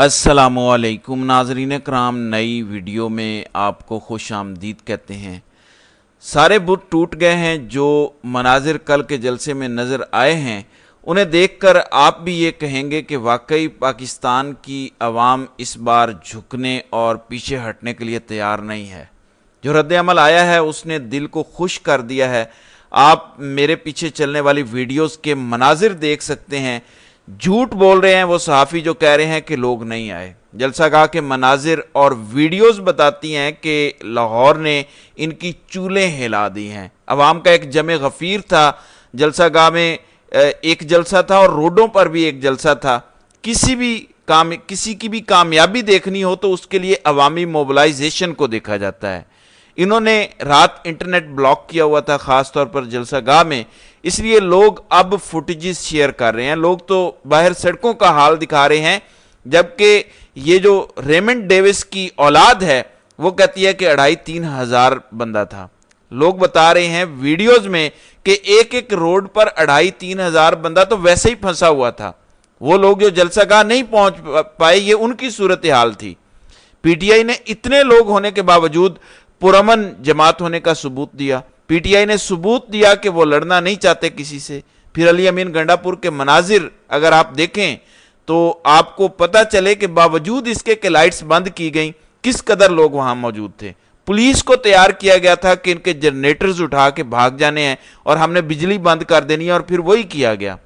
अस्सलामुअलैकुम नाज़रीन कराम, नई वीडियो में आपको खुश आमदीद कहते हैं। सारे बुत टूट गए हैं। जो मनाजिर कल के जलसे में नज़र आए हैं उन्हें देखकर आप भी ये कहेंगे कि वाकई पाकिस्तान की आवाम इस बार झुकने और पीछे हटने के लिए तैयार नहीं है। जो रद्द-ए-अमल आया है उसने दिल को खुश कर दिया है। आप मेरे पीछे चलने वाली वीडियोस के मनाजिर देख सकते हैं। झूठ बोल रहे हैं वो सहाफ़ी जो कह रहे हैं कि लोग नहीं आए। जलसागाह के मनाजिर और वीडियोस बताती हैं कि लाहौर ने इनकी चूल्हें हिला दी हैं। अवाम का एक जमे गफ़ीर था। जलसागाह में एक जलसा था और रोडों पर भी एक जलसा था। किसी की भी कामयाबी देखनी हो तो उसके लिए अवामी मोबिलाइजेशन को देखा जाता है। इन्होंने रात इंटरनेट ब्लॉक किया हुआ था, ख़ास तौर पर जलसागाह में, इसलिए लोग अब फुटेजेस शेयर कर रहे हैं। लोग तो बाहर सड़कों का हाल दिखा रहे हैं, जबकि ये जो रेमंड डेविस की औलाद है वो कहती है कि 2500-3000 हज़ार बंदा था। लोग बता रहे हैं वीडियोस में कि एक एक रोड पर 2500-3000 हज़ार बंदा तो वैसे ही फंसा हुआ था। वो लोग जो जलसागाह नहीं पहुंच पाए, ये उनकी सूरत हाल थी। पीटीआई ने इतने लोग होने के बावजूद पुरअमन जमात होने का सबूत दिया। पीटीआई ने सबूत दिया कि वो लड़ना नहीं चाहते किसी से। फिर अली अमीन गंडापुर के मनाजिर अगर आप देखें तो आपको पता चले कि बावजूद इसके कि लाइट्स बंद की गई, किस कदर लोग वहां मौजूद थे। पुलिस को तैयार किया गया था कि इनके जनरेटर्स उठा के भाग जाने हैं और हमने बिजली बंद कर देनी है, और फिर वही किया गया।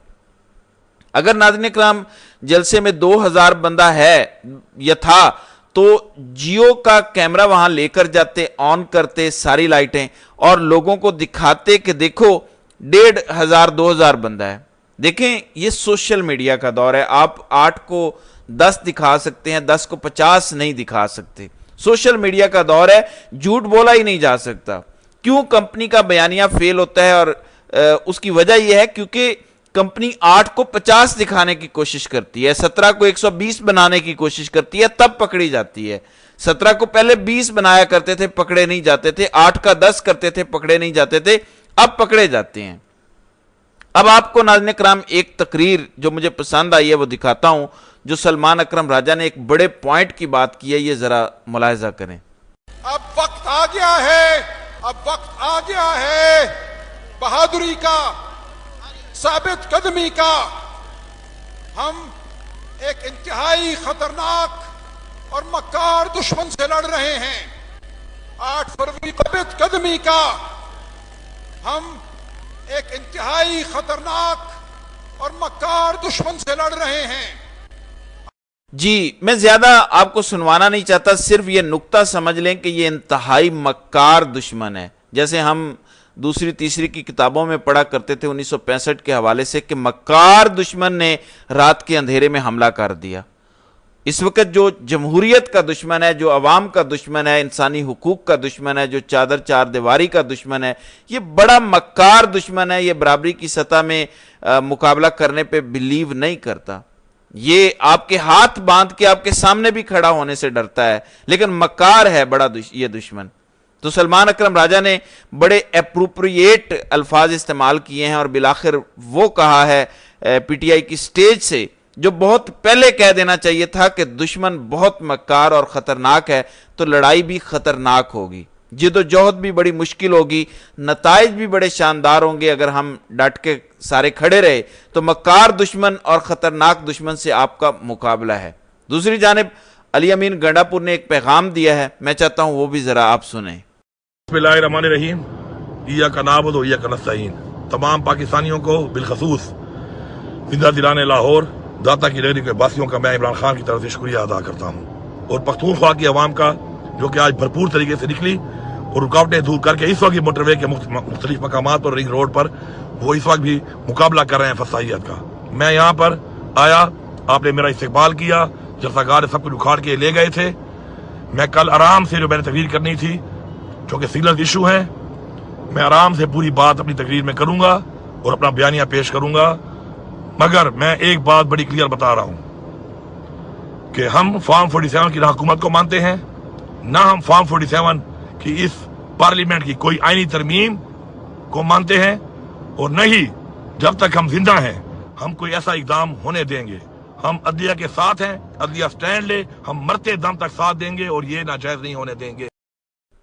अगर नाज़रीन इकराम जलसे में 2000 बंदा है या था तो जियो का कैमरा वहां लेकर जाते, ऑन करते सारी लाइटें और लोगों को दिखाते कि देखो 1500-2000 बंदा है। देखें, ये सोशल मीडिया का दौर है। आप 8 को 10 दिखा सकते हैं, 10 को 50 नहीं दिखा सकते। सोशल मीडिया का दौर है, झूठ बोला ही नहीं जा सकता। क्यों कंपनी का बयानिया फेल होता है? और उसकी वजह यह है क्योंकि कंपनी 8 को 50 दिखाने की कोशिश करती है, 17 को 120 बनाने की कोशिश करती है, तब पकड़ी जाती है। 17 को पहले 20 बनाया करते थे, पकड़े नहीं जाते थे। 8 का 10 करते थे, पकड़े नहीं जाते थे, अब पकड़े जाते हैं। अब आपको नाज़रीन इकराम एक तकरीर जो मुझे पसंद आई है वो दिखाता हूं, जो सलमान अकरम राजा ने एक बड़े पॉइंट की बात की है। ये जरा मुलाहिजा करें। अब वक्त आ गया है, अब वक्त आ गया है बहादुरी का, साबित कदमी का। हम एक इंतहाई खतरनाक और मक्कार दुश्मन से लड़ रहे हैं। 8 फरवरी साबित कदमी का। हम एक इंतहाई खतरनाक और मक्कार दुश्मन से लड़ रहे हैं। जी, मैं ज्यादा आपको सुनवाना नहीं चाहता, सिर्फ ये नुक्ता समझ लें कि ये इंतहाई मक्कार दुश्मन है। जैसे हम दूसरी तीसरी की किताबों में पढ़ा करते थे 1965 के हवाले से कि मक्कार दुश्मन ने रात के अंधेरे में हमला कर दिया। इस वक्त जो जमहूरियत का दुश्मन है, जो अवाम का दुश्मन है, इंसानी हुकूक का दुश्मन है, जो चादर चार दीवारी का दुश्मन है, ये बड़ा मक्कार दुश्मन है। ये बराबरी की सतह में मुकाबला करने पे बिलीव नहीं करता। ये आपके हाथ बांध के आपके सामने भी खड़ा होने से डरता है, लेकिन मक्कार है बड़ा ये दुश्मन। तो सलमान अकरम राजा ने बड़े एप्रोप्रिएट अल्फाज इस्तेमाल किए हैं और बिलाखिर वो कहा है पीटीआई की स्टेज से जो बहुत पहले कह देना चाहिए था कि दुश्मन बहुत मक्कार और ख़तरनाक है, तो लड़ाई भी ख़तरनाक होगी, जिद्दोजहद भी बड़ी मुश्किल होगी, नताइज भी बड़े शानदार होंगे। अगर हम डट के सारे खड़े रहे तो मक्कार दुश्मन और ख़तरनाक दुश्मन से आपका मुकाबला है। दूसरी जानिब अली अमीन गंडापुर ने एक पैगाम दिया है, मैं चाहता हूँ वो भी ज़रा आप सुने। बिस्मिल्लाहिर्रहमानिर्रहीम, इय्याका नअबुदु व इय्याका नस्तईन। तमाम पाकिस्तानियों को बिलखसूस जिंदा दिलाने लाहौर दाता की रैली के वासियों का मैं इमरान खान की तरफ से शुक्रिया अदा करता हूँ, और पख्तूनख्वा की आवाम का जो कि आज भरपूर तरीके से निकली और रुकावटें दूर करके इस वक्त मोटरवे के मुख्तलिफ मकामात पर, रिंग रोड पर वो इस वक्त भी मुकाबला कर रहे हैं फसाइयत का। मैं यहाँ पर आया, आपने मेरा इस्तकबाल किया, जलसागाह ने सब कुछ उखाड़ के ले गए थे। मैं कल आराम से जो मैंने तकरीर करनी थी, जो कि सिग्नल इशू है, मैं आराम से पूरी बात अपनी तकरीर में करूंगा और अपना बयानिया पेश करूंगा। मगर मैं एक बात बड़ी क्लियर बता रहा हूं कि हम फॉर्म 47 की ना हुकूमत को मानते हैं, ना हम फॉर्म 47 की इस पार्लियामेंट की कोई आईनी तरमीम को मानते हैं, और नहीं जब तक हम जिंदा हैं हम कोई ऐसा इकदाम होने देंगे। ہم عدلیہ کے ساتھ ہیں, عدلیہ سٹینڈ لے, ہم مرتے دم تک ساتھ دیں گے اور یہ ناجائز نہیں ہونے دیں گے.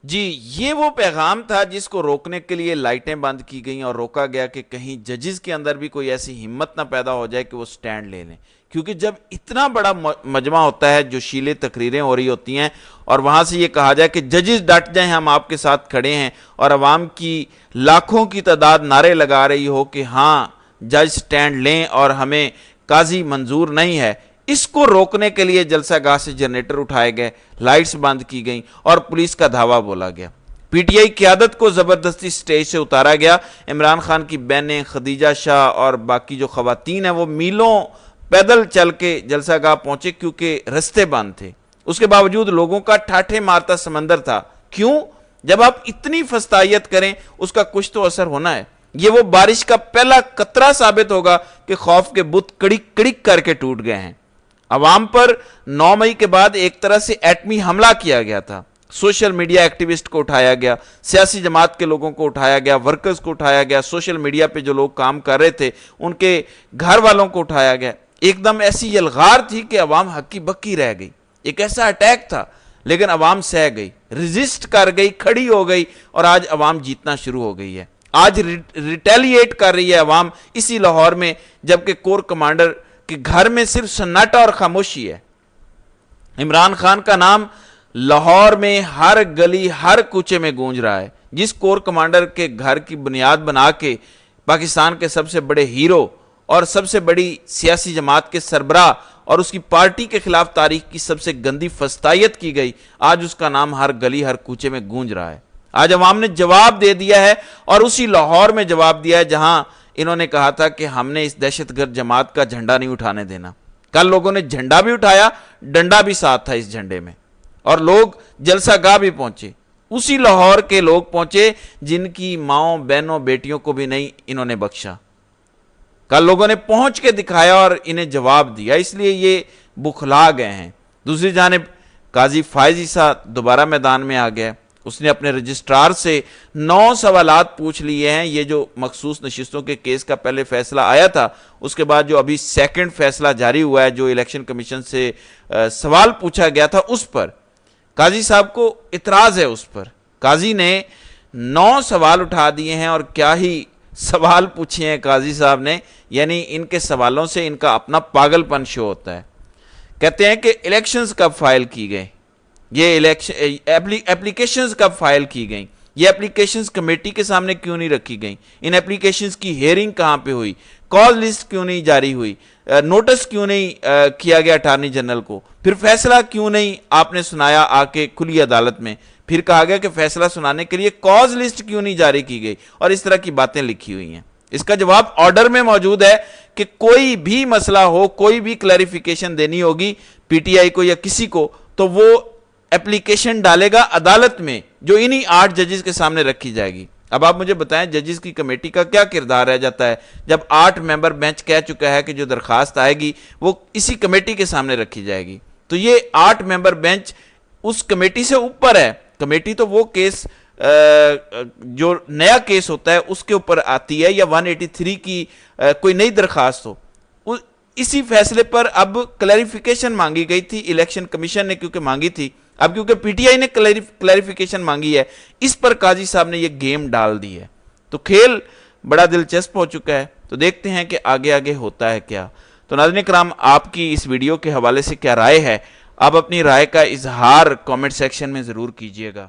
جی یہ وہ پیغام تھا جس کو روکنے کے لیے لائٹیں بند کی گئیں اور روکا گیا کہ کہیں ججز کے اندر بھی کوئی ایسی ہمت نہ پیدا ہو جائے کہ وہ سٹینڈ لے لیں, کیونکہ جب اتنا بڑا مجمع ہوتا ہے, جو شیلیں تقریریں ہو رہی ہوتی ہیں, اور وہاں سے یہ کہا جائے کہ ججز ڈٹ جائیں, ہم آپ کے ساتھ کھڑے ہیں, اور عوام کی لاکھوں کی تعداد نعرے لگا رہی ہو کہ ہاں جج سٹینڈ لیں اور ہمیں قاضی منظور نہیں ہے, اس کو روکنے کے لیے جلسہ گاہ سے جنریٹر اٹھائے گئے, لائٹس بند کی گئیں اور پولیس کا دھاوا بولا گیا. پی ٹی آئی قیادت کو زبردستی سٹیج سے اتارا گیا. عمران خان کی بہنیں خدیجہ شاہ اور باقی جو خواتین ہیں وہ میلوں پیدل چل کے جلسہ گاہ پہنچے کیونکہ رستے بند تھے. اس کے باوجود لوگوں کا ٹھاٹھے مارتا سمندر تھا. کیوں؟ جب آپ اتنی فستائیت کریں اس کا کچھ تو اثر ہونا ہے. یہ وہ بارش کا پہلا قطرہ ثابت ہوگا کہ خوف کے بت کڑک کڑک کر کے ٹوٹ گئے ہیں. عوام پر 9 مئی کے بعد ایک طرح سے ایٹمی حملہ کیا گیا تھا. سوشل میڈیا ایکٹیوسٹ کو اٹھایا گیا, سیاسی جماعت کے لوگوں کو اٹھایا گیا, ورکرز کو اٹھایا گیا, سوشل میڈیا پہ جو لوگ کام کر رہے تھے ان کے گھر والوں کو اٹھایا گیا. ایک دم ایسی یلغار تھی کہ عوام ہکی بکی رہ گئی. ایک ایسا اٹیک تھا لیکن عوام سہ گئی, ریزسٹ کر گئی, کھڑی ہو گئی, اور آج عوام جیتنا شروع ہو گئی ہے. آج ریٹیلیٹ کر رہی ہے عوام اسی لاہور میں, جبکہ کور کمانڈر کے گھر میں صرف سناٹا اور خاموشی ہے. عمران خان کا نام لاہور میں ہر گلی ہر کوچے میں گونج رہا ہے. جس کور کمانڈر کے گھر کی بنیاد بنا کے پاکستان کے سب سے بڑے ہیرو اور سب سے بڑی سیاسی جماعت کے سربراہ اور اس کی پارٹی کے خلاف تاریخ کی سب سے گندی فستائیت کی گئی, آج اس کا نام ہر گلی ہر کوچے میں گونج رہا ہے. آج عوام نے جواب دے دیا ہے, اور اسی لاہور میں جواب دیا ہے جہاں انہوں نے کہا تھا کہ ہم نے اس دہشت گرد جماعت کا جھنڈا نہیں اٹھانے دینا. کل لوگوں نے جھنڈا بھی اٹھایا, ڈنڈا بھی ساتھ تھا اس جھنڈے میں, اور لوگ جلسہ گاہ بھی پہنچے. اسی لاہور کے لوگ پہنچے جن کی ماؤں بہنوں بیٹیوں کو بھی نہیں انہوں نے بخشا. کل لوگوں نے پہنچ کے دکھایا اور انہیں جواب دیا, اس لیے یہ بخلا گئے ہیں. دوسری جانب قاضی فائز عیسیٰ دوبارہ میدان میں آ گیا. اس نے اپنے رجسٹرار سے 9 سوالات پوچھ لیے ہیں. یہ جو مخصوص نشستوں کے کیس کا پہلے فیصلہ آیا تھا, اس کے بعد جو ابھی سیکنڈ فیصلہ جاری ہوا ہے, جو الیکشن کمیشن سے سوال پوچھا گیا تھا, اس پر قاضی صاحب کو اعتراض ہے. اس پر قاضی نے 9 سوال اٹھا دیے ہیں, اور کیا ہی سوال پوچھے ہیں قاضی صاحب نے. یعنی ان کے سوالوں سے ان کا اپنا پاگل پن شو ہوتا ہے. کہتے ہیں کہ الیکشنز کب فائل کی گئے, یہ اپلیکیشنز کب فائل کی گئیں, یہ اپلیکیشنز کمیٹی کے سامنے کیوں نہیں رکھی گئیں, ان اپلیکیشنز کی ہیئرنگ کہاں پہ ہوئی, کال لسٹ کیوں نہیں جاری ہوئی, نوٹس کیوں نہیں کیا گیا اٹارنی جنرل کو, پھر فیصلہ کیوں نہیں آپ نے سنایا آ کے کھلی عدالت میں, پھر کہا گیا کہ فیصلہ سنانے کے لیے کاز لسٹ کیوں نہیں جاری کی گئی, اور اس طرح کی باتیں لکھی ہوئی ہیں. اس کا جواب آرڈر میں موجود ہے کہ کوئی بھی مسئلہ ہو, کوئی بھی کلیریفیکیشن دینی ہوگی پی ٹی آئی کو یا کسی کو, تو وہ اپلیکیشن ڈالے گا عدالت میں, جو انہی 8 ججز کے سامنے رکھی جائے گی. اب آپ مجھے بتائیں ججز کی کمیٹی کا کیا کردار رہ جاتا ہے جب 8 ممبر بینچ کہہ چکا ہے کہ جو درخواست آئے گی وہ اسی کمیٹی کے سامنے رکھی جائے گی. تو یہ 8 ممبر بینچ اس کمیٹی سے اوپر ہے. کمیٹی تو وہ کیس جو نیا کیس ہوتا ہے اس کے اوپر آتی ہے, یا 183 کی کوئی نئی درخواست ہو. اسی فیصلے پر اب کلیریفیکیشن مانگی گئی تھی الیکشن کمیشن نے, کیونکہ مانگی تھی. اب کیونکہ پی ٹی آئی نے کلیریفیکیشن مانگی ہے, اس پر قاضی صاحب نے یہ گیم ڈال دی ہے. تو کھیل بڑا دلچسپ ہو چکا ہے. تو دیکھتے ہیں کہ آگے آگے ہوتا ہے کیا. تو ناظرین کرام, آپ کی اس ویڈیو کے حوالے سے کیا رائے ہے, آپ اپنی رائے کا اظہار کامنٹ سیکشن میں ضرور کیجئے گا.